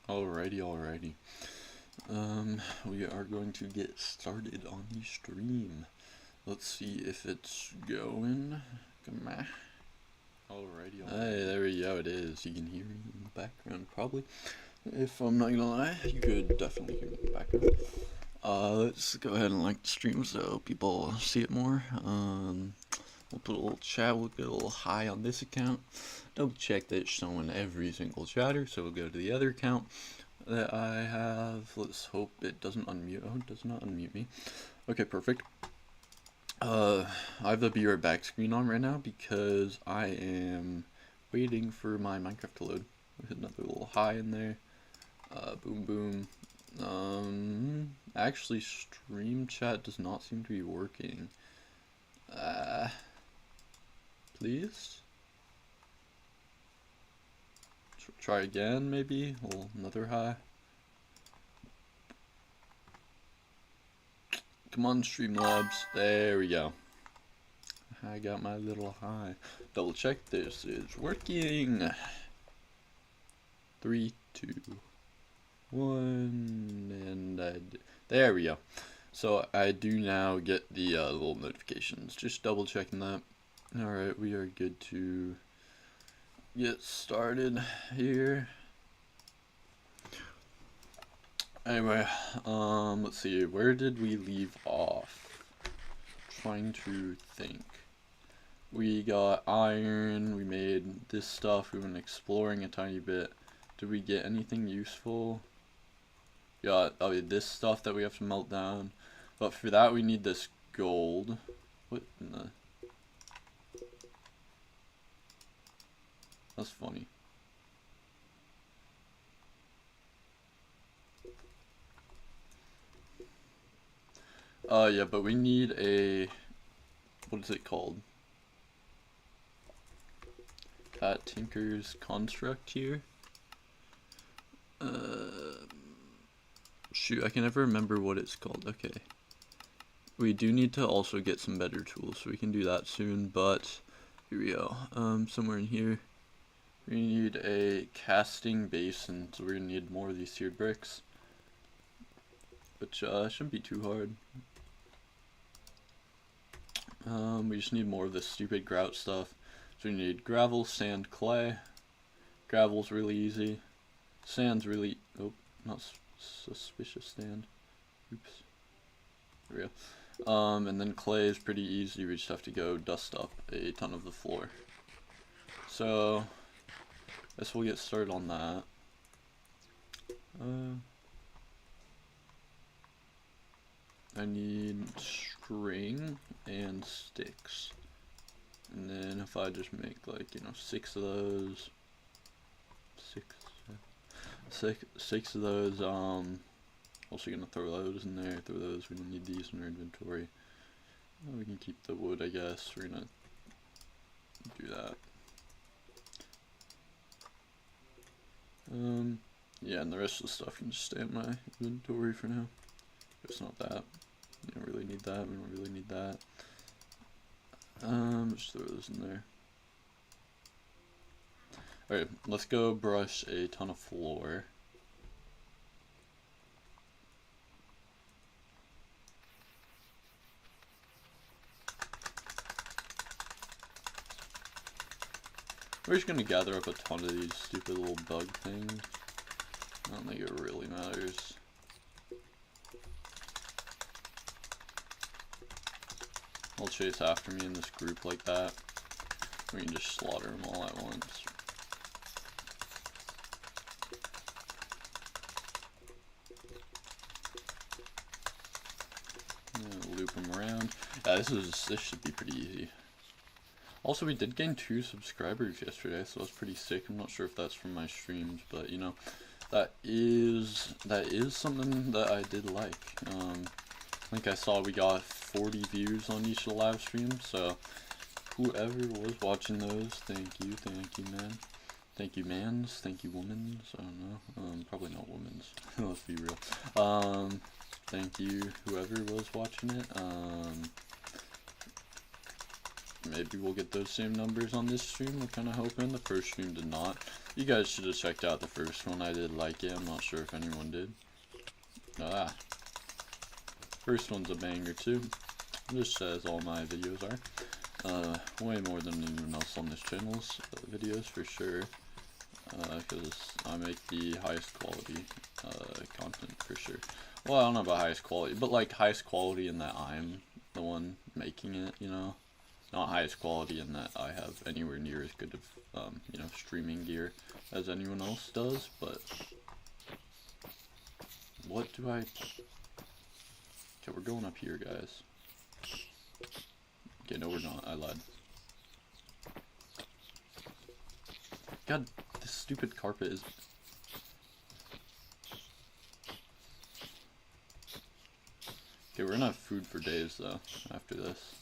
Alrighty. We are going to get started on the stream. Let's see if it's going. Come on. Alrighty. Hey, there we go, it is. You can hear me in the background, probably. If I'm not gonna lie, you could definitely hear me in the background. Let's go ahead and like the stream so people see it more. We'll put a little chat, we'll get a little high on this account. Double check that it's showing every single chatter, so we'll go to the other account that I have. Let's hope it doesn't unmute. Oh, it does not unmute me. Okay, perfect. I have the Be Right Back screen on right now because I am waiting for my Minecraft to load. With another little high in there. Boom. Actually, stream chat does not seem to be working. Please? Try again, maybe? Another high. Come on, Streamlabs. There we go. I got my little high. Double check this is working. 3, 2, 1, and there we go. So I do now get the little notifications. Just double checking that. Alright, we are good to get started here. Anyway, let's see, where did we leave off? Trying to think. We got iron, we made this stuff, we went exploring a tiny bit. Did we get anything useful? Got this stuff that we have to melt down. But for that we need this gold. What in the... That's funny. Yeah, but we need a... What is it called? Cat Tinker's construct here. Shoot, I can never remember what it's called. Okay. We do need to also get some better tools, so we can do that soon, but here we go. Somewhere in here, we need a casting basin, so we're gonna need more of these seared bricks, which shouldn't be too hard. We just need more of this stupid grout stuff. So we need gravel, sand, clay. Gravel's really easy. Sand's really... Oh, not suspicious sand. Oops. There we go. And then clay is pretty easy. We just have to go dust up a ton of the floor. So, I guess we'll get started on that. I need string and sticks. And then if I just make like, 6 of those. Six of those, also gonna throw those in there, we don't need these in our inventory. We can keep the wood, I guess, we're gonna do that. Yeah, and the rest of the stuff can just stay in my inventory for now. It's not that. We don't really need that, we don't really need that. Just throw those in there. Alright, let's go brush a ton of floor. We're just gonna gather up a ton of these stupid little bug things. I don't think it really matters. They'll chase after me in this group like that. We can just slaughter them all at once. Loop them around. Yeah, this should be pretty easy. Also, we did gain 2 subscribers yesterday, so that's pretty sick. I'm not sure if that's from my streams, but that is something that I did like. I think I saw we got 40 views on each of the live streams, so whoever was watching those, thank you man. Thank you mans, thank you womans, I don't know, probably not womans, let's be real. Thank you whoever was watching it. maybe we'll get those same numbers on this stream. We're kind of hoping. The first stream did not. You guys should have checked out the first one. I did like it. I'm not sure if anyone did. First one's a banger too. Just as all my videos are. Way more than anyone else on this channel's videos for sure. Because I make the highest quality content for sure. Well, I don't know about highest quality, but like highest quality in that I'm the one making it, you know? Not highest quality in that I have anywhere near as good of, you know, streaming gear as anyone else does, but... What do I... Okay, we're going up here, guys. Okay, no we're not, I lied. God, this stupid carpet is... Okay, we're gonna have food for days, though, after this.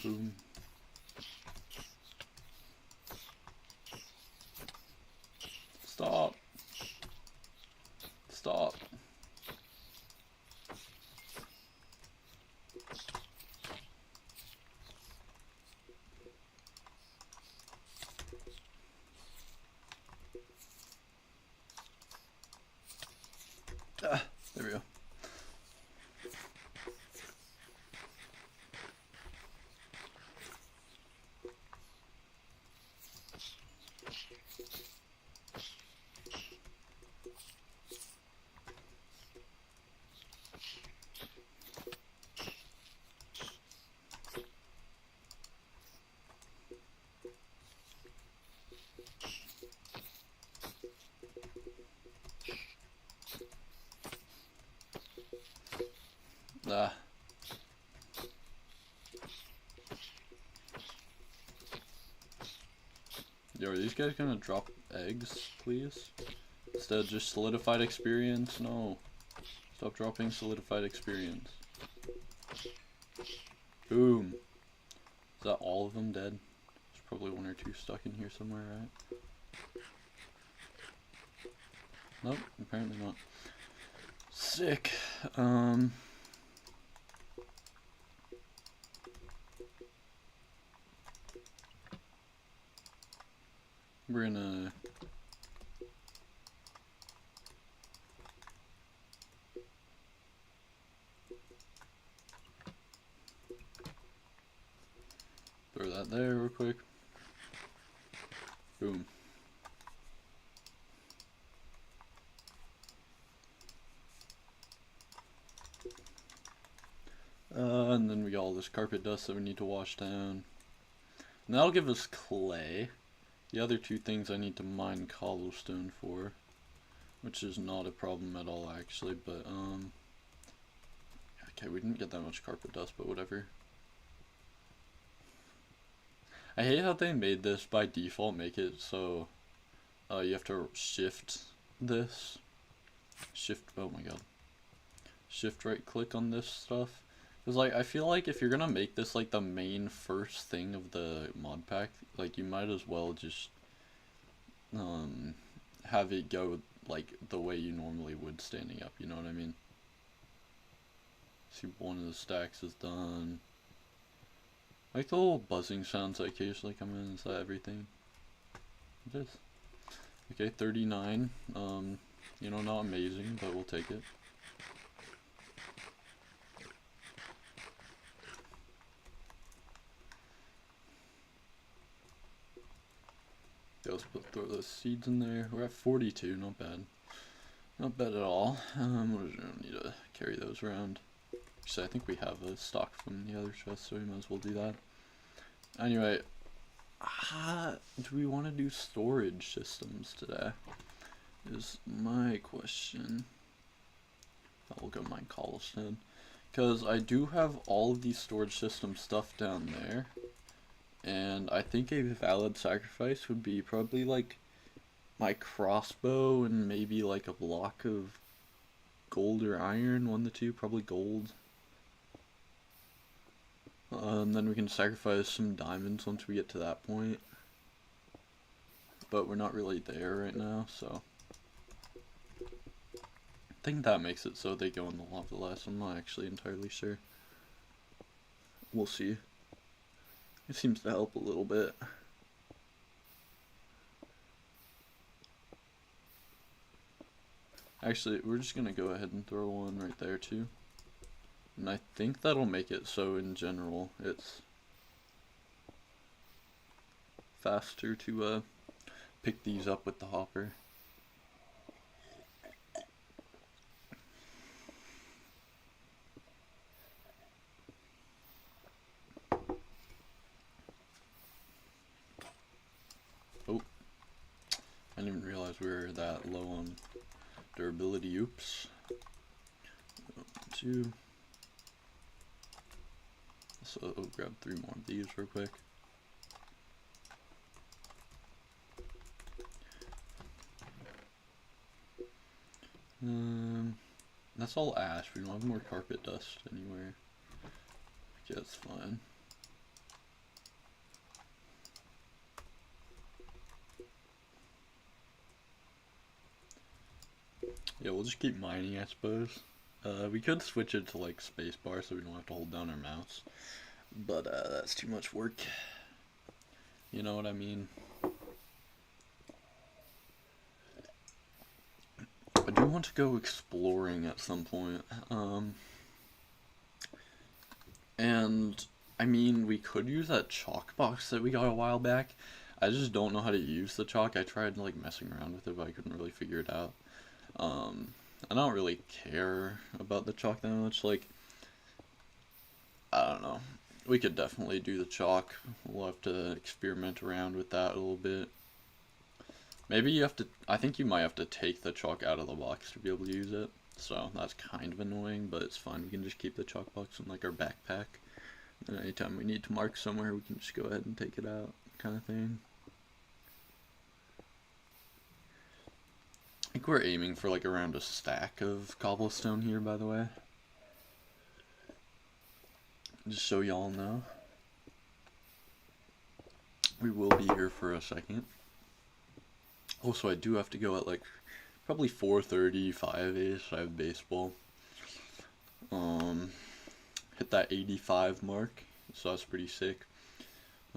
Boom. Stop. Stop. There we go. Yo, are these guys gonna drop eggs, please? Instead of just solidified experience? No. Stop dropping solidified experience. Boom. Is that all of them dead? There's probably one or two stuck in here somewhere, right? Nope, apparently not. Sick. We're gonna... throw that there real quick. Boom. And then we got all this carpet dust that we need to wash down. And that'll give us clay. The other two things I need to mine cobblestone for, which is not a problem at all actually, but okay, we didn't get that much carpet dust, but whatever. I hate how they made this by default make it so you have to shift this. Oh my god. Shift right click on this stuff. Because like I feel like if you're gonna make this like the main first thing of the mod pack, like you might as well just have it go like the way you normally would standing up, you know what I mean? See, one of the stacks is done. Like the little buzzing sounds that occasionally come in, is that everything? It is. Okay, 39. You know, not amazing, but we'll take it. Okay, let's throw those seeds in there. We're at 42, not bad. Not bad at all. We're gonna need to carry those around. Actually, I think we have a stock from the other chest, so we might as well do that. Anyway, do we want to do storage systems today? Is my question. I'll go mine cobblestone. Because I do have all of these storage system stuff down there. And I think a valid sacrifice would be probably like my crossbow and maybe like a block of gold or iron, one of the two, probably gold. Then we can sacrifice some diamonds once we get to that point. But we're not really there right now, so. think that makes it so they go in the lava less. I'm not actually entirely sure. We'll see. It seems to help a little bit. Actually, we're just gonna go ahead and throw one right there too. And I think that'll make it so in general it's faster to pick these up with the hopper. Oh, I didn't even realize we were that low on durability. Oops. 1, 2. So I'll grab 3 more of these real quick. That's all ash. We don't have more carpet dust anywhere. Yeah, that's fine. Yeah, we'll just keep mining, I suppose. We could switch it to like spacebar so we don't have to hold down our mouse, but that's too much work. You know what I mean? I do want to go exploring at some point. And I mean, we could use that chalk box that we got a while back. I just don't know how to use the chalk. I tried like messing around with it, but I couldn't really figure it out. I don't really care about the chalk that much. Like, I don't know. We could definitely do the chalk. We'll have to experiment around with that a little bit. Maybe you have to, I think you might have to take the chalk out of the box to be able to use it. So that's kind of annoying, but it's fine. We can just keep the chalk box in like our backpack. And anytime we need to mark somewhere, we can just go ahead and take it out, kind of thing. I think we're aiming for like around a stack of cobblestone here, by the way. Just so y'all know. We will be here for a second. Also, I do have to go at like probably 4:30, 5-ish. I have baseball. Hit that 85 mark, so that's pretty sick.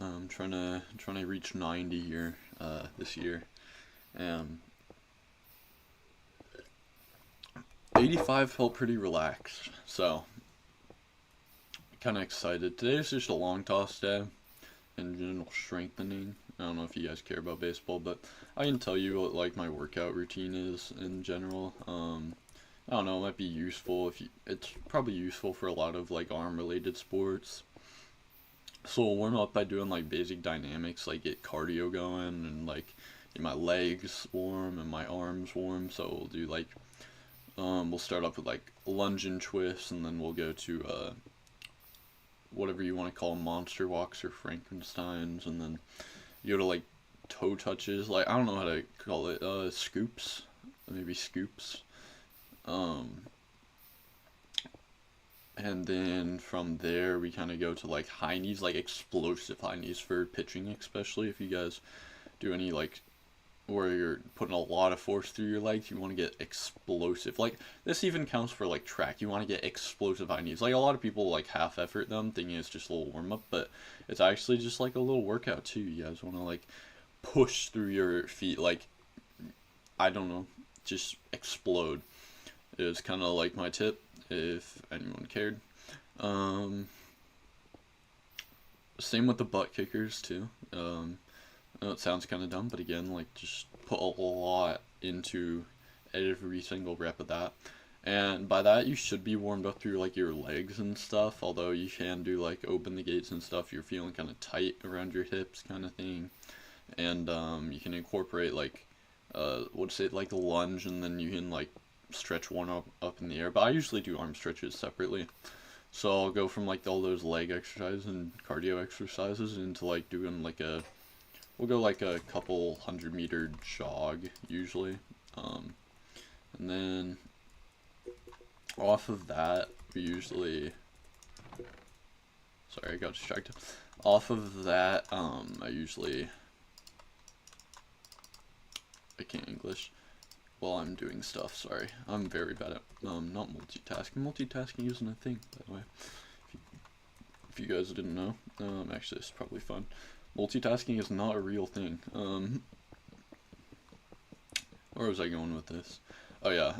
I'm trying to reach 90 here this year, and 85 felt pretty relaxed, so kind of excited. Today's just a long toss day and general strengthening. I don't know if you guys care about baseball, but I can tell you what like my workout routine is in general. I don't know, it might be useful if you, it's probably useful for a lot of like arm related sports. So we'll warm up by doing like basic dynamics, like get cardio going and like get my legs warm and my arms warm. So we'll do like we'll start off with like lunge and twists, and then we'll go to whatever you want to call them, monster walks or Frankensteins, and then you go to like toe touches, like I don't know how to call it, scoops, maybe scoops. And then from there we kind of go to like high knees, like explosive high knees for pitching, especially if you guys do any like where you're putting a lot of force through your legs. You want to get explosive. Like this even counts for like track. You want to get explosive high knees. Like a lot of people like half effort them thinking it's just a little warm up, but it's actually just like a little workout too. You guys want to like push through your feet, like I don't know, just explode. Is kind of like my tip if anyone cared. Same with the butt kickers too. I know it sounds kind of dumb, but again, like just put a lot into every single rep of that. And by that, you should be warmed up through like your legs and stuff, although you can do like open the gates and stuff. You're feeling kind of tight around your hips kind of thing. And you can incorporate like, what's it, like the lunge, and then you can like stretch one up in the air. But I usually do arm stretches separately. So I'll go from like all those leg exercises and cardio exercises into like doing like a, we'll go like a couple 100-meter jog usually. And then off of that, we usually, sorry, I got distracted. Off of that, I can't English. while I'm doing stuff. Sorry, I'm very bad at not multitasking. Multitasking isn't a thing, by the way. If you guys didn't know, actually, it's probably fun. Multitasking is not a real thing. Where was I going with this? Oh yeah,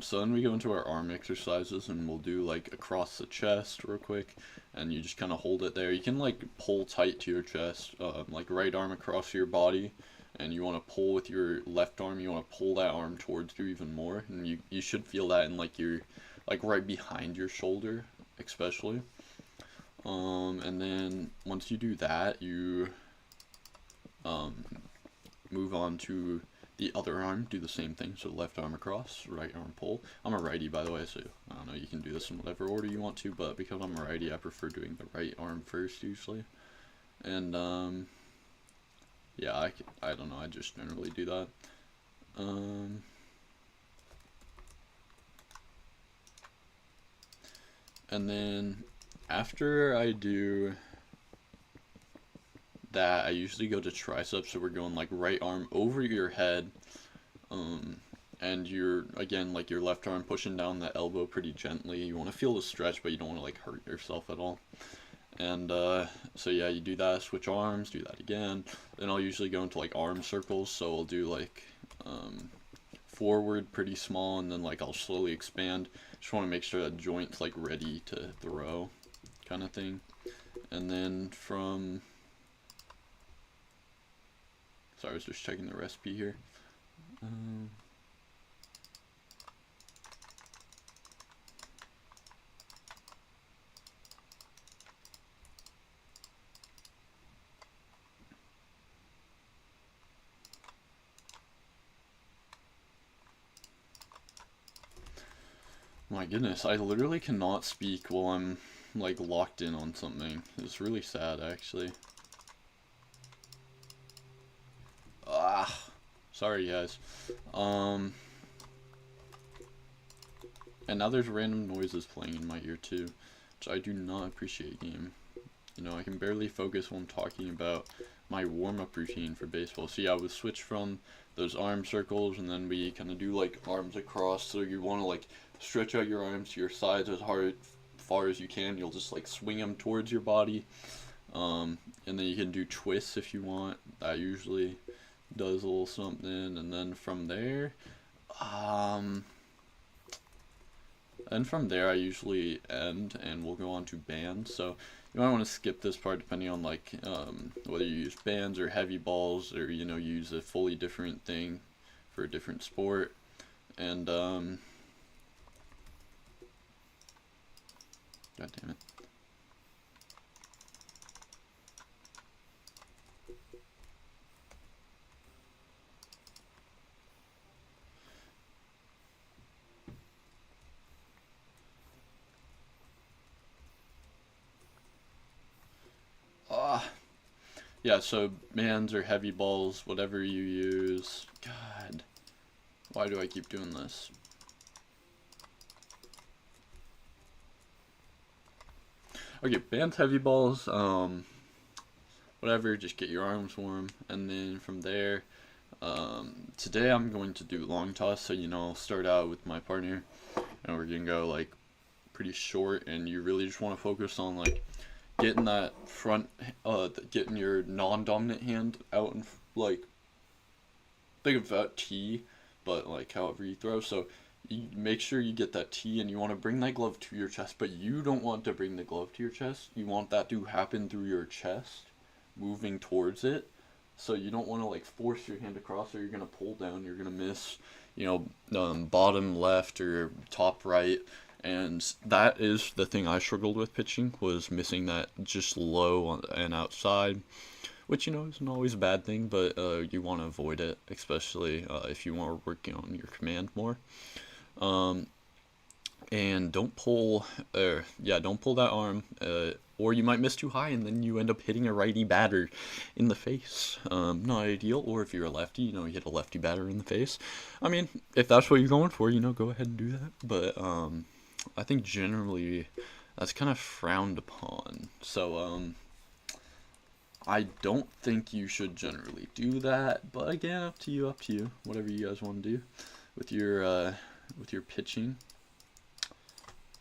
so then we go into our arm exercises, and we'll do like across the chest real quick, and you just kind of hold it there. You can like pull tight to your chest, like right arm across your body, and you want to pull with your left arm. You want to pull that arm towards you even more, and you should feel that in like your, like right behind your shoulder, especially. And then once you do that, you move on to the other arm, do the same thing. So left arm across, right arm pull. I'm a righty, by the way, so I don't know, you can do this in whatever order you want to, but because I'm a righty, I prefer doing the right arm first usually. And yeah, I don't know, I just generally do that. And then after I do that, I usually go to triceps, so we're going like right arm over your head, and you're, again, like your left arm pushing down the elbow pretty gently. You want to feel the stretch, but you don't want to like hurt yourself at all. And so yeah, you do that, switch arms, do that again. Then I'll usually go into like arm circles, so I'll do like forward pretty small, and then like I'll slowly expand. Just want to make sure that joint's like ready to throw, kind of thing. And then from, sorry, I was just checking the recipe here. My goodness, I literally cannot speak while I'm like locked in on something. It's really sad, actually. Sorry guys. And now there's random noises playing in my ear too, which I do not appreciate, game. You know, I can barely focus when I'm talking about my warm-up routine for baseball. So yeah, I would switch from those arm circles, and then we kind of do like arms across. So you want to like stretch out your arms to your sides as far as you can. You'll just like swing them towards your body, and then you can do twists if you want. That usually does a little something. And then from there, I usually end, and we'll go on to bands. So you might want to skip this part depending on like whether you use bands or heavy balls, or you know, use a fully different thing for a different sport. And god damn it. Yeah, so bands or heavy balls, whatever you use. God, why do I keep doing this? Okay, bands, heavy balls, whatever, just get your arms warm. And then from there, today I'm going to do long toss. So, you know, I'll start out with my partner, and we're gonna go like pretty short, and you really just want to focus on like getting that front, getting your non-dominant hand out, and like, think of that T, but like however you throw. So you make sure you get that T, and you want to bring that glove to your chest, but you don't want to bring the glove to your chest. You want that to happen through your chest, moving towards it. So you don't want to like force your hand across, or you're gonna pull down. You're gonna miss, you know, bottom left or top right. And that is the thing I struggled with pitching, was missing that just low and outside, which, you know, isn't always a bad thing, but you want to avoid it, especially if you want to work on your command more. And don't pull, don't pull that arm, or you might miss too high, and then you end up hitting a righty batter in the face. Not ideal. Or if you're a lefty, you know, you hit a lefty batter in the face. I mean, if that's what you're going for, you know, go ahead and do that. But I think generally that's kind of frowned upon. So I don't think you should generally do that. But again, up to you. Whatever you guys want to do. with your pitching.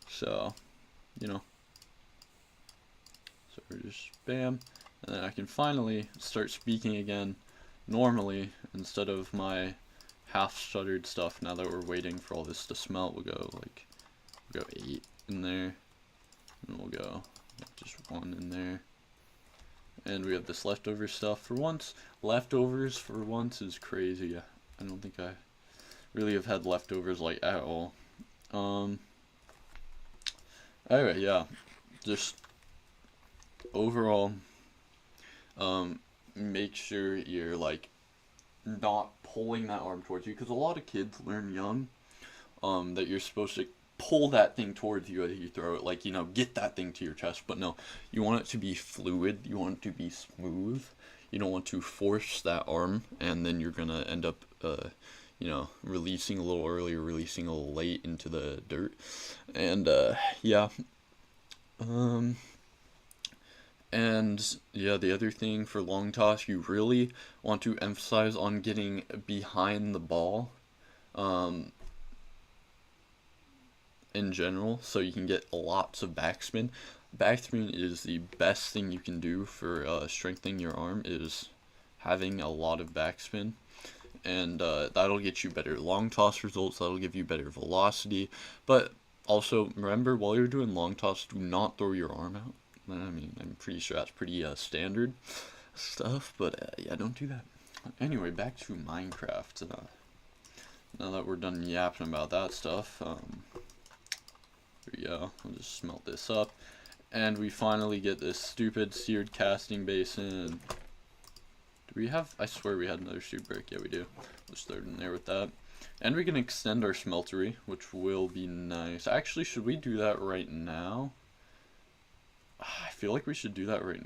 So, you know. So we're just bam, and then I can finally start speaking again normally instead of my half-stuttered stuff. Now that we're waiting for all this to smelt, we'll go 8 in there, and we'll go just 1 in there. And we have this leftover stuff. For once, leftovers for once is crazy. I don't think I really have had leftovers like at all. Anyway, yeah, just overall, make sure you're like not pulling that arm towards you, because a lot of kids learn young that you're supposed to pull that thing towards you as you throw it, like, you know, get that thing to your chest. But no, you want it to be fluid, you want it to be smooth. You don't want to force that arm, and then you're gonna end up you know, releasing a little early or releasing a little late into the dirt. And yeah, and yeah, the other thing for long toss, you really want to emphasize on getting behind the ball in general, so you can get lots of backspin. Backspin is the best thing you can do for strengthening your arm, is having a lot of backspin. And that'll get you better long toss results, that'll give you better velocity. But also, remember, while you're doing long toss, do not throw your arm out. I mean, I'm pretty sure that's pretty standard stuff, but yeah, don't do that. Anyway, back to Minecraft. Now that we're done yapping about that stuff, here we go. We'll just smelt this up, and we finally get this stupid seared casting basin. Do we have? I swear we had another sheet brick. Yeah, we do. Let's start in there with that. And we can extend our smeltery, which will be nice. Actually, should we do that right now? I feel like we should do that right